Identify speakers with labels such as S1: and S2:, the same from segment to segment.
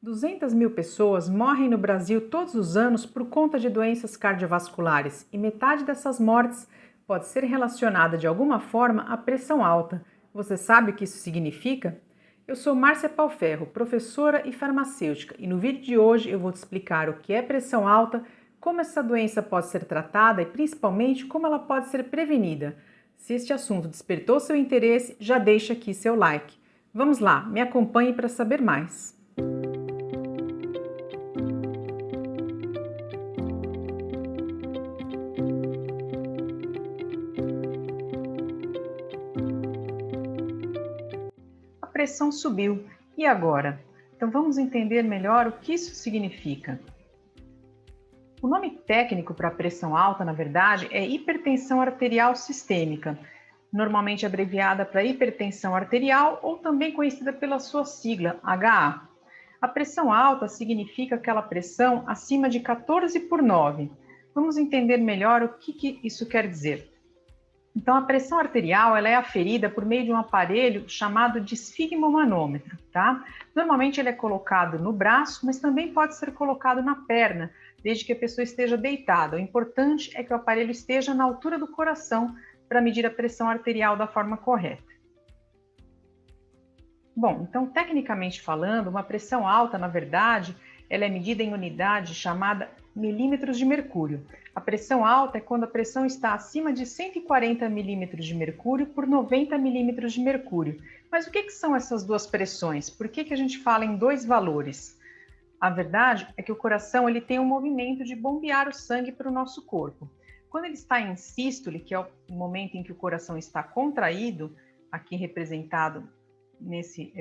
S1: 200 mil pessoas morrem no Brasil todos os anos por conta de doenças cardiovasculares e metade dessas mortes pode ser relacionada de alguma forma à pressão alta. Você sabe o que isso significa? Eu sou Márcia Pauferro, professora e farmacêutica, e no vídeo de hoje eu vou te explicar o que é pressão alta, como essa doença pode ser tratada e principalmente como ela pode ser prevenida. Se este assunto despertou seu interesse, já deixa aqui seu like. Vamos lá, me acompanhe para saber mais. A pressão subiu. E agora? Então vamos entender melhor o que isso significa. O nome técnico para a pressão alta, na verdade, é hipertensão arterial sistêmica, normalmente abreviada para hipertensão arterial ou também conhecida pela sua sigla, HA. A pressão alta significa aquela pressão acima de 14/9. Vamos entender melhor o que isso quer dizer. Então, a pressão arterial ela é aferida por meio de um aparelho chamado de esfigmomanômetro, tá? Normalmente ele é colocado no braço, mas também pode ser colocado na perna, desde que a pessoa esteja deitada. O importante é que o aparelho esteja na altura do coração para medir a pressão arterial da forma correta. Bom, então, tecnicamente falando, uma pressão alta, na verdade, ela é medida em unidade chamada milímetros de mercúrio. A pressão alta é quando a pressão está acima de 140 milímetros de mercúrio por 90 milímetros de mercúrio. Mas o que são essas duas pressões? Por que a gente fala em dois valores? A verdade é que o coração ele tem um movimento de bombear o sangue para o nosso corpo. Quando ele está em sístole, que é o momento em que o coração está contraído, aqui representado nesse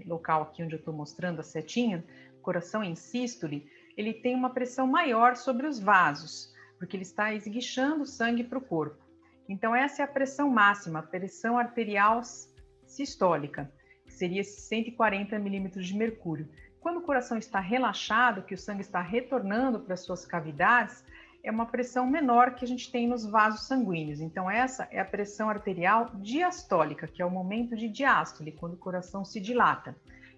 S1: local aqui onde eu estou mostrando a setinha, coração em sístole, ele tem uma pressão maior sobre os vasos, porque ele está esguichando o sangue para o corpo. Então essa é a pressão máxima, a pressão arterial sistólica, que seria 140 milímetros de mercúrio. Quando o coração está relaxado, que o sangue está retornando para as suas cavidades, é uma pressão menor que a gente tem nos vasos sanguíneos. Então essa é a pressão arterial diastólica, que é o momento de diástole, quando o coração se dilata.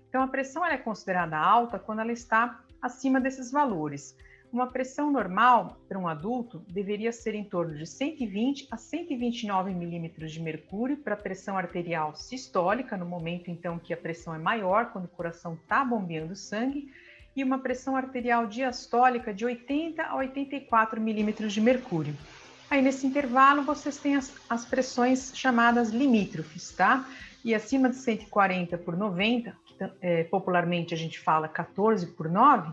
S1: Então a pressão ela é considerada alta quando ela está acima desses valores. Uma pressão normal para um adulto deveria ser em torno de 120 a 129 milímetros de mercúrio para a pressão arterial sistólica, no momento então que a pressão é maior, quando o coração está bombeando sangue, e uma pressão arterial diastólica de 80 a 84 milímetros de mercúrio. Aí nesse intervalo vocês têm as pressões chamadas limítrofes, tá? E acima de 140/90, que popularmente a gente fala 14/9,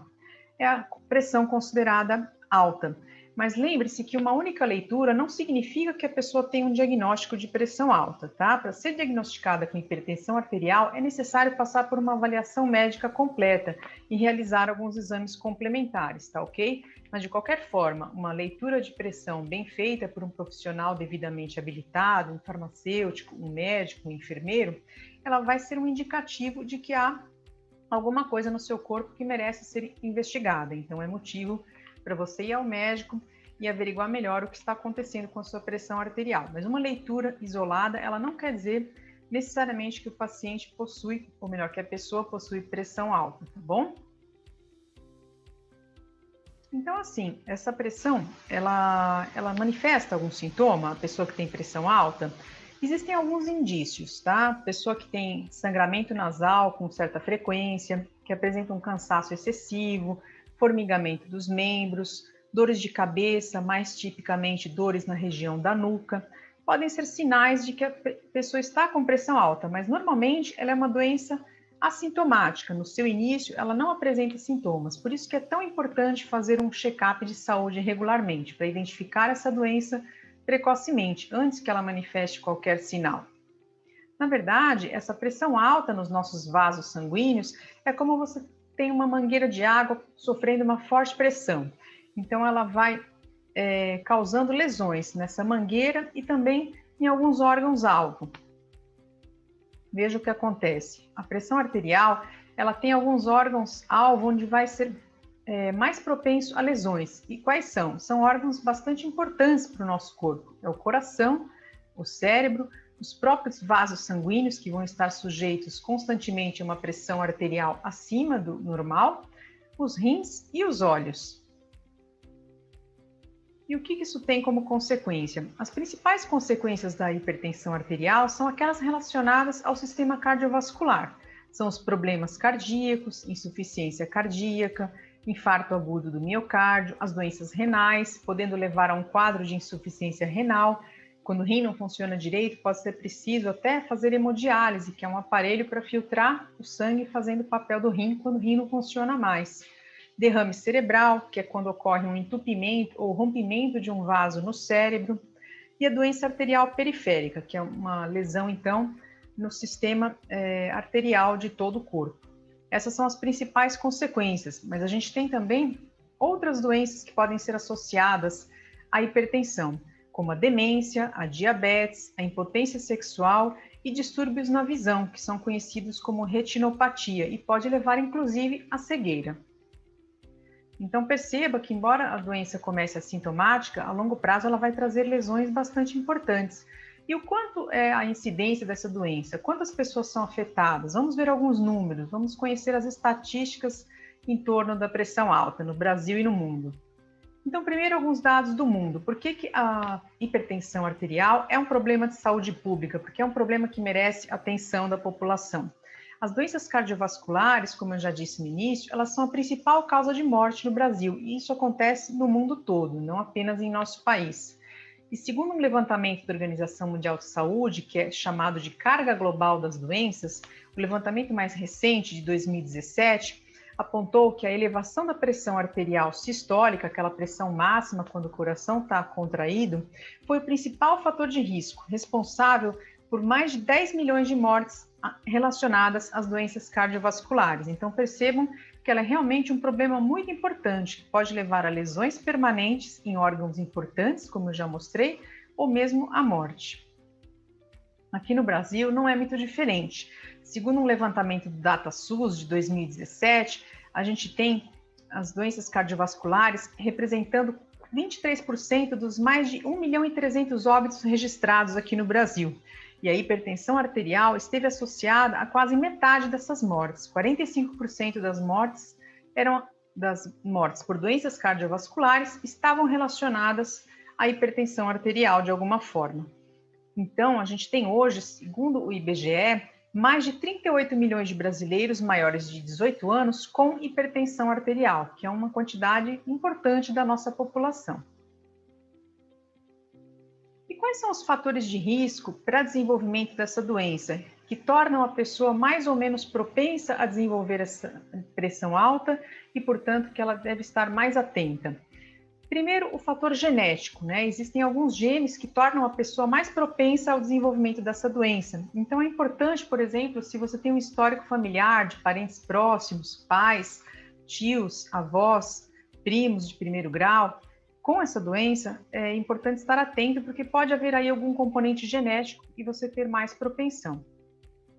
S1: é a pressão considerada alta. Mas lembre-se que uma única leitura não significa que a pessoa tenha um diagnóstico de pressão alta, tá? Para ser diagnosticada com hipertensão arterial, é necessário passar por uma avaliação médica completa e realizar alguns exames complementares, tá ok? Mas de qualquer forma, uma leitura de pressão bem feita por um profissional devidamente habilitado, um farmacêutico, um médico, um enfermeiro, ela vai ser um indicativo de que há alguma coisa no seu corpo que merece ser investigada. Então, é motivo para você ir ao médico e averiguar melhor o que está acontecendo com a sua pressão arterial. Mas uma leitura isolada, ela não quer dizer necessariamente que o paciente possui, ou melhor, que a pessoa possui pressão alta, tá bom? Então, assim, essa pressão, ela manifesta algum sintoma? A pessoa que tem pressão alta? Existem alguns indícios, tá? Pessoa que tem sangramento nasal com certa frequência, que apresenta um cansaço excessivo, formigamento dos membros, dores de cabeça, mais tipicamente dores na região da nuca, podem ser sinais de que a pessoa está com pressão alta, mas normalmente ela é uma doença assintomática. No seu início, ela não apresenta sintomas, por isso que é tão importante fazer um check-up de saúde regularmente, para identificar essa doença precocemente, antes que ela manifeste qualquer sinal. Na verdade, essa pressão alta nos nossos vasos sanguíneos é como você tem uma mangueira de água sofrendo uma forte pressão. Então, ela vai causando lesões nessa mangueira e também em alguns órgãos-alvo. Veja o que acontece. A pressão arterial, ela tem alguns órgãos-alvo onde vai ser mais propenso a lesões. E quais são? São órgãos bastante importantes para o nosso corpo. É o coração, o cérebro, os próprios vasos sanguíneos, que vão estar sujeitos constantemente a uma pressão arterial acima do normal, os rins e os olhos. E o que isso tem como consequência? As principais consequências da hipertensão arterial são aquelas relacionadas ao sistema cardiovascular. São os problemas cardíacos, insuficiência cardíaca, infarto agudo do miocárdio, as doenças renais, podendo levar a um quadro de insuficiência renal. Quando o rim não funciona direito, pode ser preciso até fazer hemodiálise, que é um aparelho para filtrar o sangue fazendo o papel do rim quando o rim não funciona mais. Derrame cerebral, que é quando ocorre um entupimento ou rompimento de um vaso no cérebro. E a doença arterial periférica, que é uma lesão, então, no sistema arterial de todo o corpo. Essas são as principais consequências, mas a gente tem também outras doenças que podem ser associadas à hipertensão, como a demência, a diabetes, a impotência sexual e distúrbios na visão, que são conhecidos como retinopatia e pode levar, inclusive, à cegueira. Então perceba que, embora a doença comece assintomática, a longo prazo ela vai trazer lesões bastante importantes. E o quanto é a incidência dessa doença? Quantas pessoas são afetadas? Vamos ver alguns números, vamos conhecer as estatísticas em torno da pressão alta no Brasil e no mundo. Então, primeiro, alguns dados do mundo. Por que a hipertensão arterial é um problema de saúde pública? Porque é um problema que merece atenção da população. As doenças cardiovasculares, como eu já disse no início, elas são a principal causa de morte no Brasil, e isso acontece no mundo todo, não apenas em nosso país. E segundo um levantamento da Organização Mundial de Saúde, que é chamado de Carga Global das Doenças, o levantamento mais recente, de 2017, apontou que a elevação da pressão arterial sistólica, aquela pressão máxima quando o coração está contraído, foi o principal fator de risco, responsável por mais de 10 milhões de mortes relacionadas às doenças cardiovasculares. Então percebam que ela é realmente um problema muito importante, que pode levar a lesões permanentes em órgãos importantes, como eu já mostrei, ou mesmo à morte. Aqui no Brasil não é muito diferente. Segundo um levantamento do DataSUS de 2017, a gente tem as doenças cardiovasculares representando 23% dos mais de 1.300.000 óbitos registrados aqui no Brasil. E a hipertensão arterial esteve associada a quase metade dessas mortes. 45% das mortes por doenças cardiovasculares estavam relacionadas à hipertensão arterial de alguma forma. Então, a gente tem hoje, segundo o IBGE, mais de 38 milhões de brasileiros maiores de 18 anos com hipertensão arterial, que é uma quantidade importante da nossa população. E quais são os fatores de risco para desenvolvimento dessa doença, que tornam a pessoa mais ou menos propensa a desenvolver essa pressão alta e, portanto, que ela deve estar mais atenta? Primeiro, o fator genético, né? Existem alguns genes que tornam a pessoa mais propensa ao desenvolvimento dessa doença. Então, é importante, por exemplo, se você tem um histórico familiar de parentes próximos, pais, tios, avós, primos de primeiro grau, com essa doença, é importante estar atento, porque pode haver aí algum componente genético e você ter mais propensão.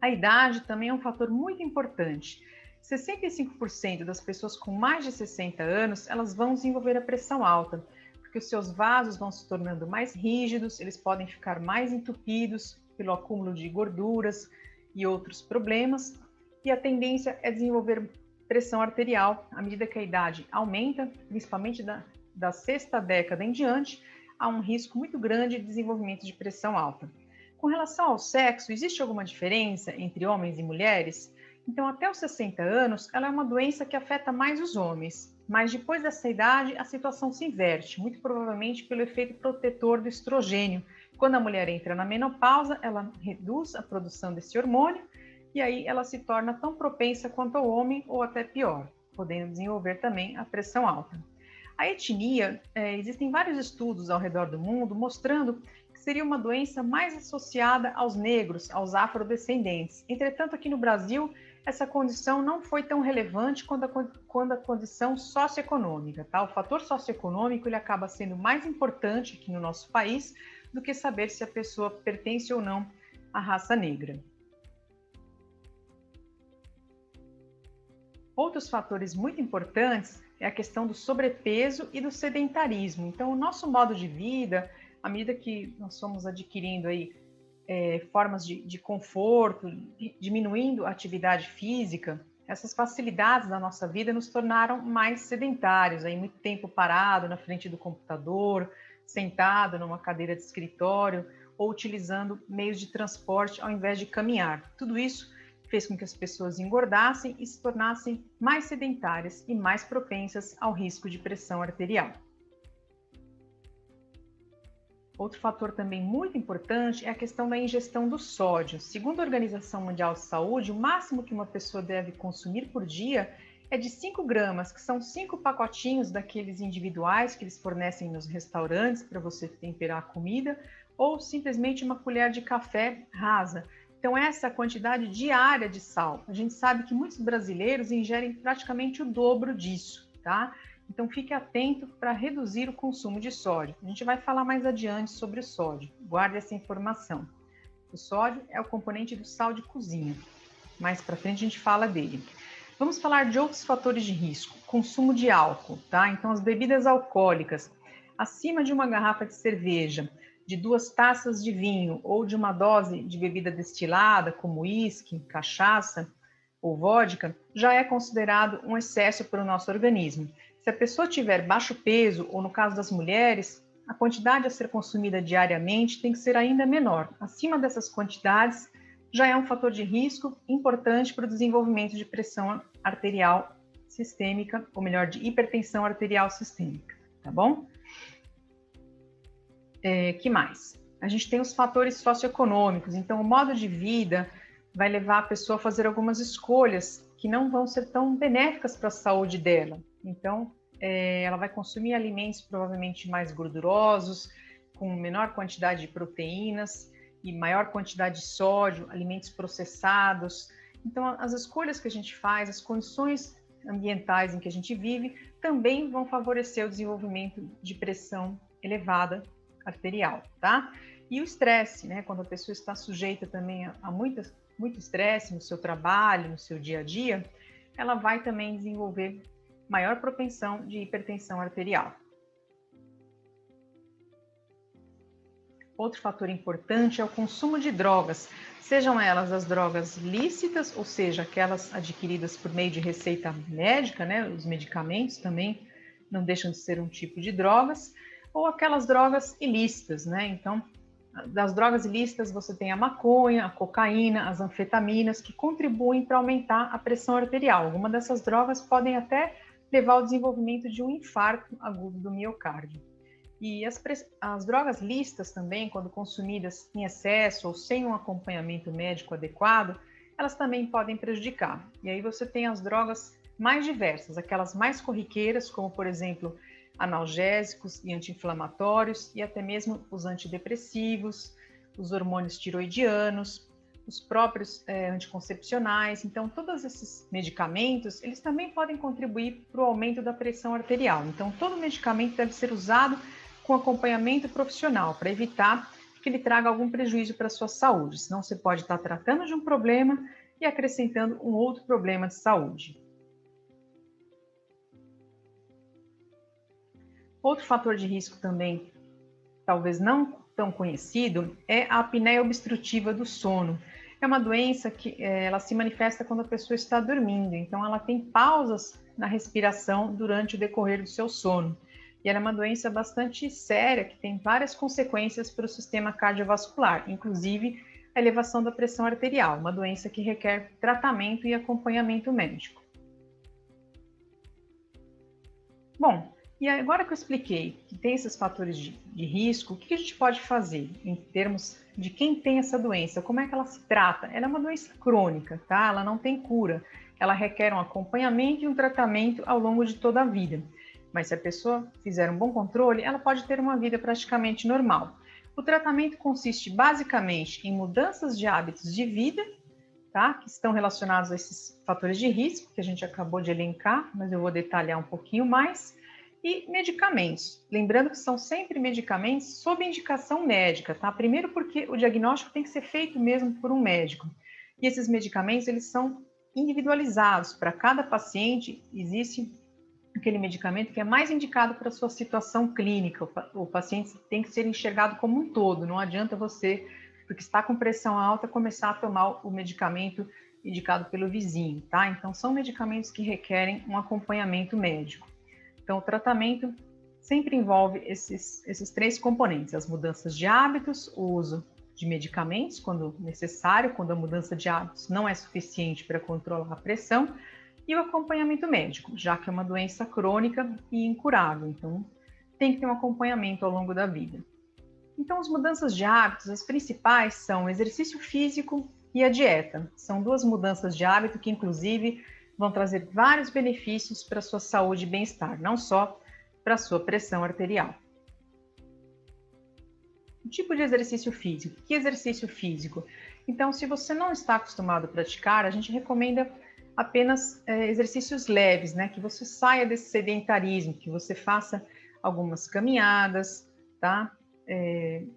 S1: A idade também é um fator muito importante. 65% das pessoas com mais de 60 anos, elas vão desenvolver a pressão alta, porque os seus vasos vão se tornando mais rígidos, eles podem ficar mais entupidos pelo acúmulo de gorduras e outros problemas, e a tendência é desenvolver pressão arterial à medida que a idade aumenta, principalmente da sexta década em diante, há um risco muito grande de desenvolvimento de pressão alta. Com relação ao sexo, existe alguma diferença entre homens e mulheres? Então, até os 60 anos, ela é uma doença que afeta mais os homens, mas depois dessa idade, a situação se inverte, muito provavelmente pelo efeito protetor do estrogênio. Quando a mulher entra na menopausa, ela reduz a produção desse hormônio e aí ela se torna tão propensa quanto ao homem ou até pior, podendo desenvolver também a pressão alta. A etnia, existem vários estudos ao redor do mundo mostrando que seria uma doença mais associada aos negros, aos afrodescendentes. Entretanto, aqui no Brasil, essa condição não foi tão relevante quanto a condição socioeconômica, tá? O fator socioeconômico ele acaba sendo mais importante aqui no nosso país do que saber se a pessoa pertence ou não à raça negra. Outros fatores muito importantes é a questão do sobrepeso e do sedentarismo. Então, o nosso modo de vida, à medida que nós fomos adquirindo aí formas de conforto, diminuindo a atividade física, essas facilidades da nossa vida nos tornaram mais sedentários, aí muito tempo parado na frente do computador, sentado numa cadeira de escritório ou utilizando meios de transporte ao invés de caminhar. Tudo isso fez com que as pessoas engordassem e se tornassem mais sedentárias e mais propensas ao risco de pressão arterial. Outro fator também muito importante é a questão da ingestão do sódio. Segundo a Organização Mundial de Saúde, o máximo que uma pessoa deve consumir por dia é de 5 gramas, que são 5 pacotinhos daqueles individuais que eles fornecem nos restaurantes para você temperar a comida, ou simplesmente uma colher de café rasa. Então, essa é a quantidade diária de sal. A gente sabe que muitos brasileiros ingerem praticamente o dobro disso, tá? Então, fique atento para reduzir o consumo de sódio. A gente vai falar mais adiante sobre o sódio. Guarde essa informação. O sódio é o componente do sal de cozinha. Mais para frente a gente fala dele. Vamos falar de outros fatores de risco. Consumo de álcool, tá? Então, as bebidas alcoólicas acima de uma garrafa de cerveja, de 2 taças de vinho ou de uma dose de bebida destilada, como uísque, cachaça ou vodka, já é considerado um excesso para o nosso organismo. Se a pessoa tiver baixo peso, ou no caso das mulheres, a quantidade a ser consumida diariamente tem que ser ainda menor. Acima dessas quantidades, já é um fator de risco importante para o desenvolvimento de pressão arterial sistêmica, ou melhor, de hipertensão arterial sistêmica, tá bom? Que mais? A gente tem os fatores socioeconômicos, então o modo de vida vai levar a pessoa a fazer algumas escolhas que não vão ser tão benéficas para a saúde dela. Então, ela vai consumir alimentos provavelmente mais gordurosos, com menor quantidade de proteínas e maior quantidade de sódio, alimentos processados. Então, as escolhas que a gente faz, as condições ambientais em que a gente vive, também vão favorecer o desenvolvimento de pressão elevada arterial, tá? E o estresse, né? Quando a pessoa está sujeita também a muito estresse no seu trabalho, no seu dia a dia, ela vai também desenvolver maior propensão de hipertensão arterial. Outro fator importante é o consumo de drogas, sejam elas as drogas lícitas, ou seja, aquelas adquiridas por meio de receita médica, né? Os medicamentos também não deixam de ser um tipo de drogas, ou aquelas drogas ilícitas, né? Então, das drogas ilícitas você tem a maconha, a cocaína, as anfetaminas, que contribuem para aumentar a pressão arterial. Algumas dessas drogas podem até levar ao desenvolvimento de um infarto agudo do miocárdio. E as drogas lícitas também, quando consumidas em excesso ou sem um acompanhamento médico adequado, elas também podem prejudicar. E aí você tem as drogas mais diversas, aquelas mais corriqueiras, como por exemplo, analgésicos e anti-inflamatórios, e até mesmo os antidepressivos, os hormônios tiroidianos, os próprios anticoncepcionais. Então, todos esses medicamentos, eles também podem contribuir para o aumento da pressão arterial. Então, todo medicamento deve ser usado com acompanhamento profissional, para evitar que ele traga algum prejuízo para a sua saúde. Senão, você pode estar tratando de um problema e acrescentando um outro problema de saúde. Outro fator de risco também, talvez não tão conhecido, é a apneia obstrutiva do sono. É uma doença que ela se manifesta quando a pessoa está dormindo, então ela tem pausas na respiração durante o decorrer do seu sono. E ela é uma doença bastante séria, que tem várias consequências para o sistema cardiovascular, inclusive a elevação da pressão arterial, uma doença que requer tratamento e acompanhamento médico. Bom, e agora que eu expliquei que tem esses fatores de risco, o que a gente pode fazer em termos de quem tem essa doença? Como é que ela se trata? Ela é uma doença crônica, tá? Ela não tem cura. Ela requer um acompanhamento e um tratamento ao longo de toda a vida. Mas se a pessoa fizer um bom controle, ela pode ter uma vida praticamente normal. O tratamento consiste basicamente em mudanças de hábitos de vida, tá? Que estão relacionados a esses fatores de risco que a gente acabou de elencar, mas eu vou detalhar um pouquinho mais. E medicamentos, lembrando que são sempre medicamentos sob indicação médica, tá? Primeiro porque o diagnóstico tem que ser feito mesmo por um médico. E esses medicamentos, eles são individualizados. Para cada paciente, existe aquele medicamento que é mais indicado para a sua situação clínica. O paciente tem que ser enxergado como um todo, não adianta você porque está com pressão alta, começar a tomar o medicamento indicado pelo vizinho, tá? Então, são medicamentos que requerem um acompanhamento médico. Então, o tratamento sempre envolve esses três componentes: as mudanças de hábitos, o uso de medicamentos, quando necessário, quando a mudança de hábitos não é suficiente para controlar a pressão, e o acompanhamento médico, já que é uma doença crônica e incurável. Então, tem que ter um acompanhamento ao longo da vida. Então, as mudanças de hábitos, as principais são o exercício físico e a dieta. São duas mudanças de hábito que, inclusive, vão trazer vários benefícios para a sua saúde e bem-estar, não só para a sua pressão arterial. O tipo de exercício físico. Que exercício físico? Então, se você não está acostumado a praticar, a gente recomenda apenas exercícios leves, né? Que você saia desse sedentarismo, que você faça algumas caminhadas, tá?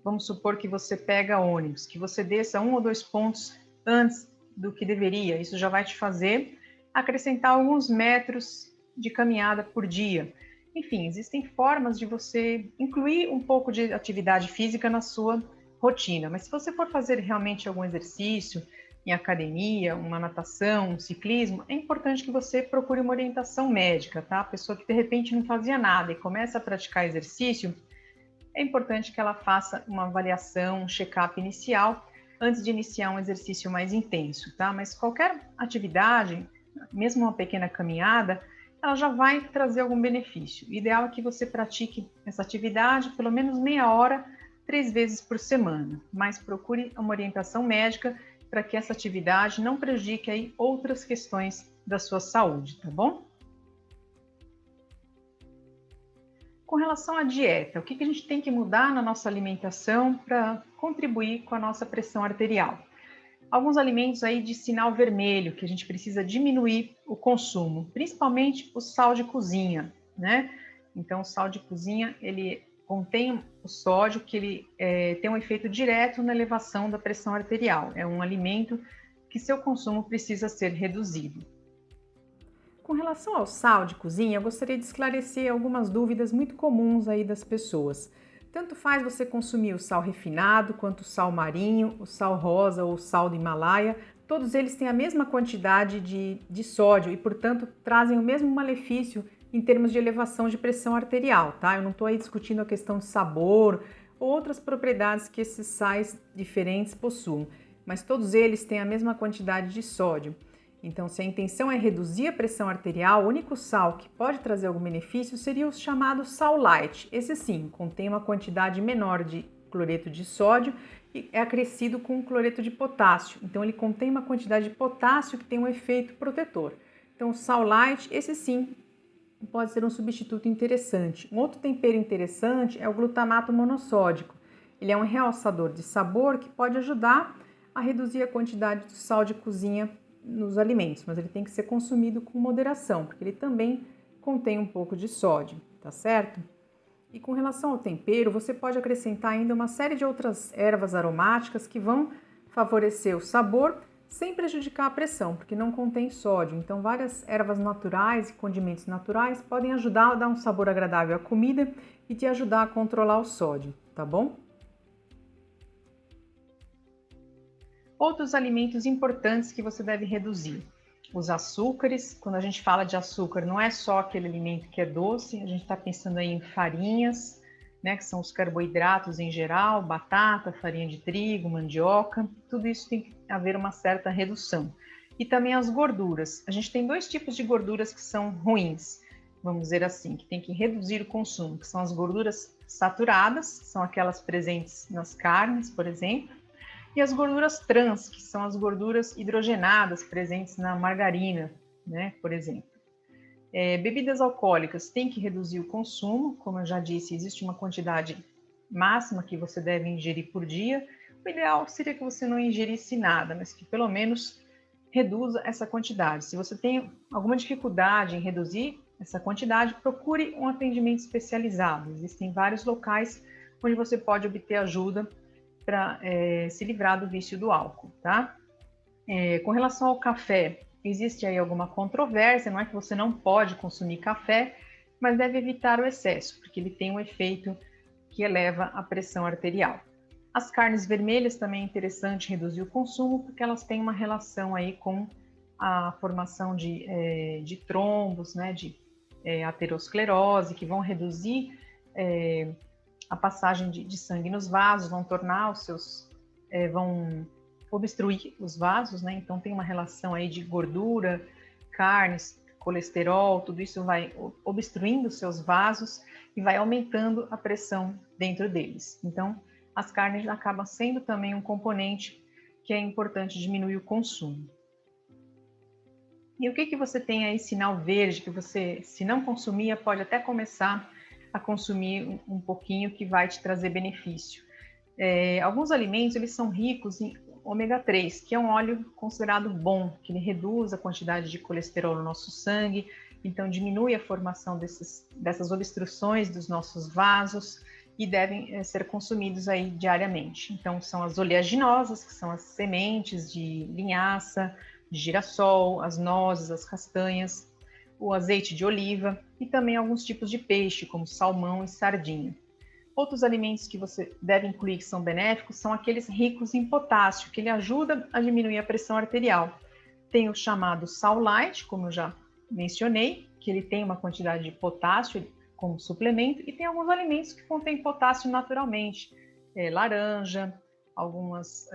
S1: Vamos supor que você pega ônibus, que você desça 1 ou 2 pontos antes do que deveria. Isso já vai te fazer acrescentar alguns metros de caminhada por dia. Enfim, existem formas de você incluir um pouco de atividade física na sua rotina. Mas se você for fazer realmente algum exercício em academia, uma natação, um ciclismo, é importante que você procure uma orientação médica, tá? A pessoa que de repente não fazia nada e começa a praticar exercício, é importante que ela faça uma avaliação, um check-up inicial antes de iniciar um exercício mais intenso, tá? Mas qualquer atividade, mesmo uma pequena caminhada, ela já vai trazer algum benefício. O ideal é que você pratique essa atividade pelo menos meia hora, 3 vezes por semana, mas procure uma orientação médica para que essa atividade não prejudique aí outras questões da sua saúde, tá bom? Com relação à dieta, o que a gente tem que mudar na nossa alimentação para contribuir com a nossa pressão arterial? Alguns alimentos aí de sinal vermelho que a gente precisa diminuir o consumo, principalmente o sal de cozinha, né? Então, o sal de cozinha, ele contém o sódio que ele tem um efeito direto na elevação da pressão arterial. É um alimento que seu consumo precisa ser reduzido. Com relação ao sal de cozinha, eu gostaria de esclarecer algumas dúvidas muito comuns aí das pessoas. Tanto faz você consumir o sal refinado, quanto o sal marinho, o sal rosa ou o sal do Himalaia, todos eles têm a mesma quantidade de sódio e, portanto, trazem o mesmo malefício em termos de elevação de pressão arterial, tá? Eu não estou aí discutindo a questão de sabor ou outras propriedades que esses sais diferentes possuem, mas todos eles têm a mesma quantidade de sódio. Então, se a intenção é reduzir a pressão arterial, o único sal que pode trazer algum benefício seria o chamado sal light. Esse sim, contém uma quantidade menor de cloreto de sódio e é acrescido com cloreto de potássio. Então, ele contém uma quantidade de potássio que tem um efeito protetor. Então, o sal light, esse sim, pode ser um substituto interessante. Um outro tempero interessante é o glutamato monossódico. Ele é um realçador de sabor que pode ajudar a reduzir a quantidade de sal de cozinha nos alimentos, mas ele tem que ser consumido com moderação, porque ele também contém um pouco de sódio, tá certo? E com relação ao tempero, você pode acrescentar ainda uma série de outras ervas aromáticas que vão favorecer o sabor sem prejudicar a pressão, porque não contém sódio. Então, várias ervas naturais e condimentos naturais podem ajudar a dar um sabor agradável à comida e te ajudar a controlar o sódio, tá bom? Outros alimentos importantes que você deve reduzir. Os açúcares, quando a gente fala de açúcar, não é só aquele alimento que é doce, a gente está pensando aí em farinhas, né, que são os carboidratos em geral, batata, farinha de trigo, mandioca, tudo isso tem que haver uma certa redução. E também as gorduras. A gente tem 2 tipos de gorduras que são ruins, vamos dizer assim, que tem que reduzir o consumo, que são as gorduras saturadas, que são aquelas presentes nas carnes, por exemplo, e as gorduras trans, que são as gorduras hidrogenadas presentes na margarina, né, por exemplo. Bebidas alcoólicas tem que reduzir o consumo, como eu já disse, existe uma quantidade máxima que você deve ingerir por dia. O ideal seria que você não ingerisse nada, mas que pelo menos reduza essa quantidade. Se você tem alguma dificuldade em reduzir essa quantidade, procure um atendimento especializado. Existem vários locais onde você pode obter ajuda para se livrar do vício do álcool, tá? Com relação ao café, existe aí alguma controvérsia, não é que você não pode consumir café, mas deve evitar o excesso, porque ele tem um efeito que eleva a pressão arterial. As carnes vermelhas também é interessante reduzir o consumo, porque elas têm uma relação aí com a formação de trombos, né, de aterosclerose, que vão reduzir a passagem de sangue nos vasos, vão tornar vão obstruir os vasos, né? Então tem uma relação aí de gordura, carnes, colesterol, tudo isso vai obstruindo os seus vasos e vai aumentando a pressão dentro deles. Então, as carnes acabam sendo também um componente que é importante diminuir o consumo. E o que você tem aí, sinal verde, que você, se não consumia, pode até começar a consumir um pouquinho, que vai te trazer benefício. Alguns alimentos, eles são ricos em ômega 3, que é um óleo considerado bom, que ele reduz a quantidade de colesterol no nosso sangue, então diminui a formação dessas obstruções dos nossos vasos e devem ser consumidos aí diariamente. Então são as oleaginosas, que são as sementes de linhaça, de girassol, as nozes, as castanhas, o azeite de oliva e também alguns tipos de peixe, como salmão e sardinha. Outros alimentos que você deve incluir que são benéficos são aqueles ricos em potássio, que ele ajuda a diminuir a pressão arterial. Tem o chamado sal light, como eu já mencionei, que ele tem uma quantidade de potássio como suplemento, e tem alguns alimentos que contêm potássio naturalmente, laranja, algumas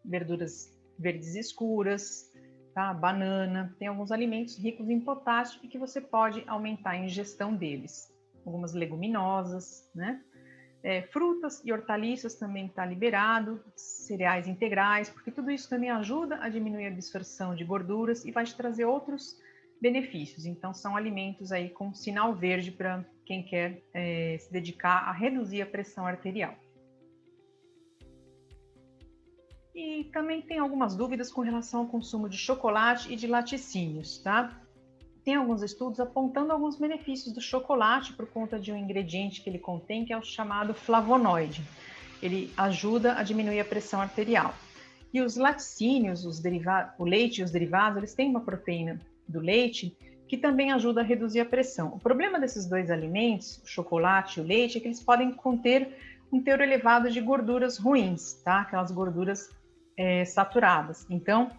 S1: verduras verdes escuras, tá? Banana, tem alguns alimentos ricos em potássio e que você pode aumentar a ingestão deles. Algumas leguminosas, né? Frutas e hortaliças também está liberado, cereais integrais, porque tudo isso também ajuda a diminuir a absorção de gorduras e vai te trazer outros benefícios. Então, são alimentos aí com sinal verde para quem quer se dedicar a reduzir a pressão arterial. E também tem algumas dúvidas com relação ao consumo de chocolate e de laticínios, tá? Tem alguns estudos apontando alguns benefícios do chocolate por conta de um ingrediente que ele contém, que é o chamado flavonoide. Ele ajuda a diminuir a pressão arterial. E os laticínios, o leite e os derivados, eles têm uma proteína do leite que também ajuda a reduzir a pressão. O problema desses dois alimentos, o chocolate e o leite, é que eles podem conter um teor elevado de gorduras ruins, tá? Aquelas gorduras saturadas, então,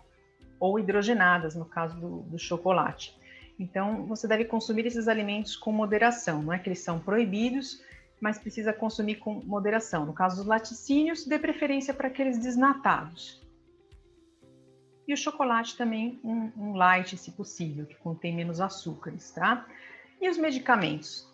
S1: ou hidrogenadas, no caso do chocolate. Então, você deve consumir esses alimentos com moderação. Não é que eles são proibidos, mas precisa consumir com moderação. No caso dos laticínios, dê preferência para aqueles desnatados. E o chocolate também, um light, se possível, que contém menos açúcares, tá? E os medicamentos?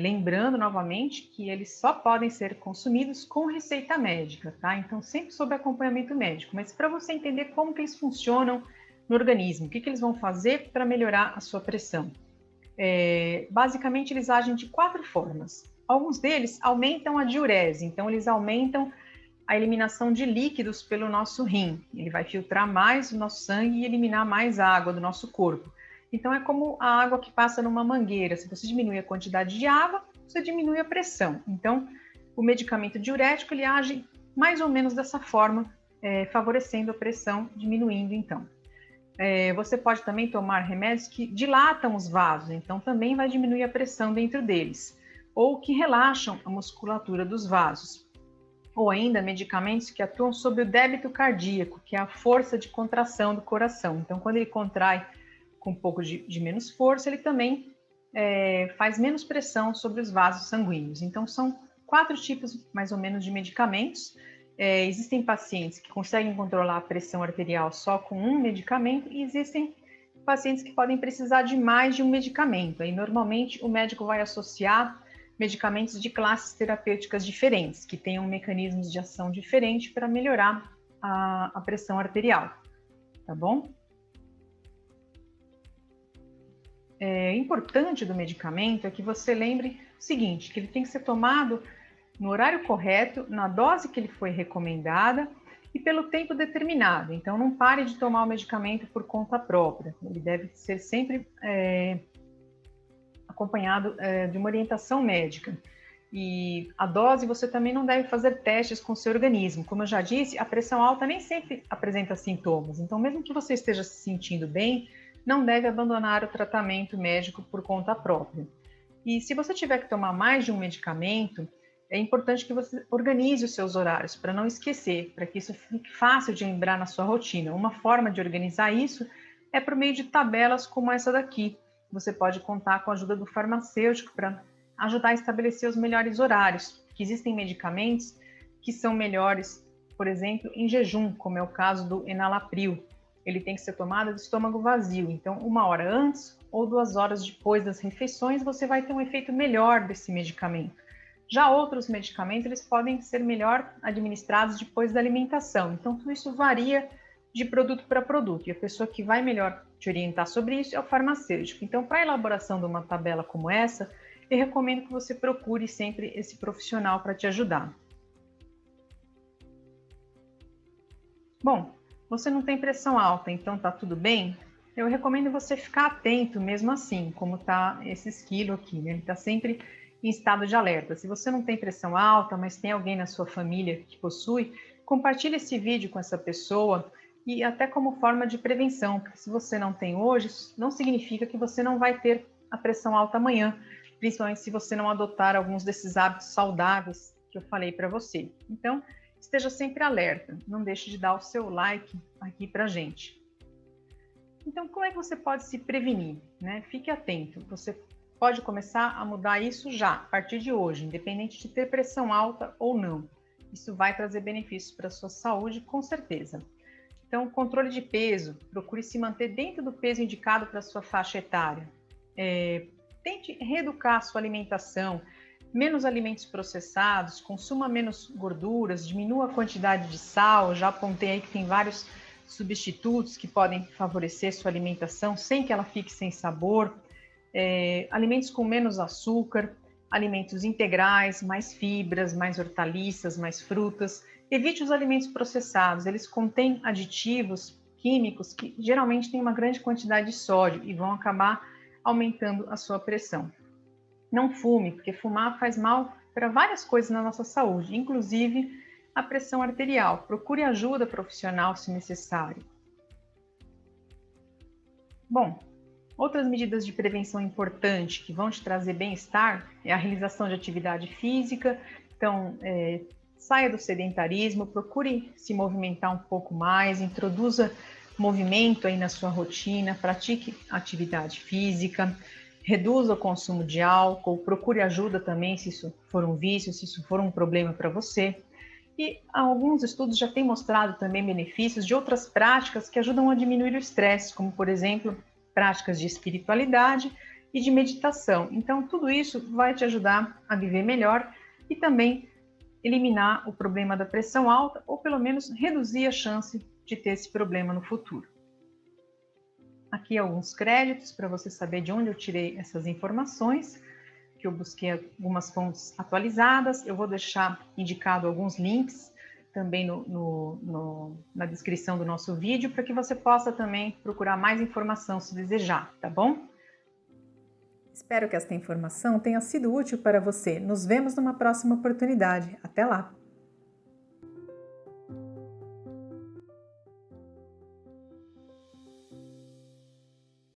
S1: Lembrando novamente que eles só podem ser consumidos com receita médica, tá? Então, sempre sob acompanhamento médico. Mas para você entender como que eles funcionam no organismo, o que eles vão fazer para melhorar a sua pressão? Basicamente, eles agem de 4 formas. Alguns deles aumentam a diurese, então eles aumentam a eliminação de líquidos pelo nosso rim. Ele vai filtrar mais o nosso sangue e eliminar mais água do nosso corpo. Então, é como a água que passa numa mangueira. Se você diminui a quantidade de água, você diminui a pressão. Então, o medicamento diurético, ele age mais ou menos dessa forma, favorecendo a pressão, diminuindo, então. Você pode também tomar remédios que dilatam os vasos, então também vai diminuir a pressão dentro deles, ou que relaxam a musculatura dos vasos. Ou ainda medicamentos que atuam sobre o débito cardíaco, que é a força de contração do coração. Então, quando ele contrai com um pouco de menos força, ele também faz menos pressão sobre os vasos sanguíneos. Então, são 4 tipos, mais ou menos, de medicamentos. Existem pacientes que conseguem controlar a pressão arterial só com um medicamento e existem pacientes que podem precisar de mais de um medicamento. Aí, normalmente, o médico vai associar medicamentos de classes terapêuticas diferentes, que tenham mecanismos de ação diferentes para melhorar a pressão arterial, tá bom? Importante do medicamento é que você lembre o seguinte, que ele tem que ser tomado no horário correto, na dose que ele foi recomendada e pelo tempo determinado. Então, não pare de tomar o medicamento por conta própria. Ele deve ser sempre acompanhado de uma orientação médica. E a dose, você também não deve fazer testes com o seu organismo. Como eu já disse, a pressão alta nem sempre apresenta sintomas. Então, mesmo que você esteja se sentindo bem, não deve abandonar o tratamento médico por conta própria. E se você tiver que tomar mais de um medicamento, é importante que você organize os seus horários para não esquecer, para que isso fique fácil de lembrar na sua rotina. Uma forma de organizar isso é por meio de tabelas como essa daqui. Você pode contar com a ajuda do farmacêutico para ajudar a estabelecer os melhores horários, que existem medicamentos que são melhores, por exemplo, em jejum, como é o caso do enalapril. Ele tem que ser tomado de estômago vazio, então 1 hora antes ou 2 horas depois das refeições você vai ter um efeito melhor desse medicamento. Já outros medicamentos, eles podem ser melhor administrados depois da alimentação. Então, tudo isso varia de produto para produto. E a pessoa que vai melhor te orientar sobre isso é o farmacêutico. Então, para a elaboração de uma tabela como essa, eu recomendo que você procure sempre esse profissional para te ajudar. Bom, você não tem pressão alta, então tá tudo bem? Eu recomendo você ficar atento mesmo assim, como tá esse esquilo aqui, né? Ele tá sempre em estado de alerta. Se você não tem pressão alta, mas tem alguém na sua família que possui, compartilhe esse vídeo com essa pessoa e até como forma de prevenção, porque se você não tem hoje, não significa que você não vai ter a pressão alta amanhã, principalmente se você não adotar alguns desses hábitos saudáveis que eu falei para você. Então, esteja sempre alerta, não deixe de dar o seu like aqui pra gente. Então, como é que você pode se prevenir, né? Fique atento, você pode começar a mudar isso já, a partir de hoje, independente de ter pressão alta ou não. Isso vai trazer benefícios para a sua saúde, com certeza. Então, controle de peso, procure se manter dentro do peso indicado para a sua faixa etária. Tente reeducar a sua alimentação, menos alimentos processados, consuma menos gorduras, diminua a quantidade de sal. Já apontei aí que tem vários substitutos que podem favorecer sua alimentação sem que ela fique sem sabor. Alimentos com menos açúcar, alimentos integrais, mais fibras, mais hortaliças, mais frutas. Evite os alimentos processados, eles contêm aditivos químicos que geralmente têm uma grande quantidade de sódio e vão acabar aumentando a sua pressão. Não fume, porque fumar faz mal para várias coisas na nossa saúde, inclusive a pressão arterial. Procure ajuda profissional se necessário. Bom, outras medidas de prevenção importantes que vão te trazer bem-estar é a realização de atividade física. Então, saia do sedentarismo, procure se movimentar um pouco mais, introduza movimento aí na sua rotina, pratique atividade física, reduza o consumo de álcool, procure ajuda também se isso for um vício, se isso for um problema para você. E alguns estudos já têm mostrado também benefícios de outras práticas que ajudam a diminuir o estresse, como, por exemplo, práticas de espiritualidade e de meditação. Então, tudo isso vai te ajudar a viver melhor e também eliminar o problema da pressão alta ou, pelo menos, reduzir a chance de ter esse problema no futuro. Aqui alguns créditos para você saber de onde eu tirei essas informações, que eu busquei algumas fontes atualizadas. Eu vou deixar indicado alguns links também na descrição do nosso vídeo, para que você possa também procurar mais informação se desejar, tá bom? Espero que esta informação tenha sido útil para você. Nos vemos numa próxima oportunidade. Até lá!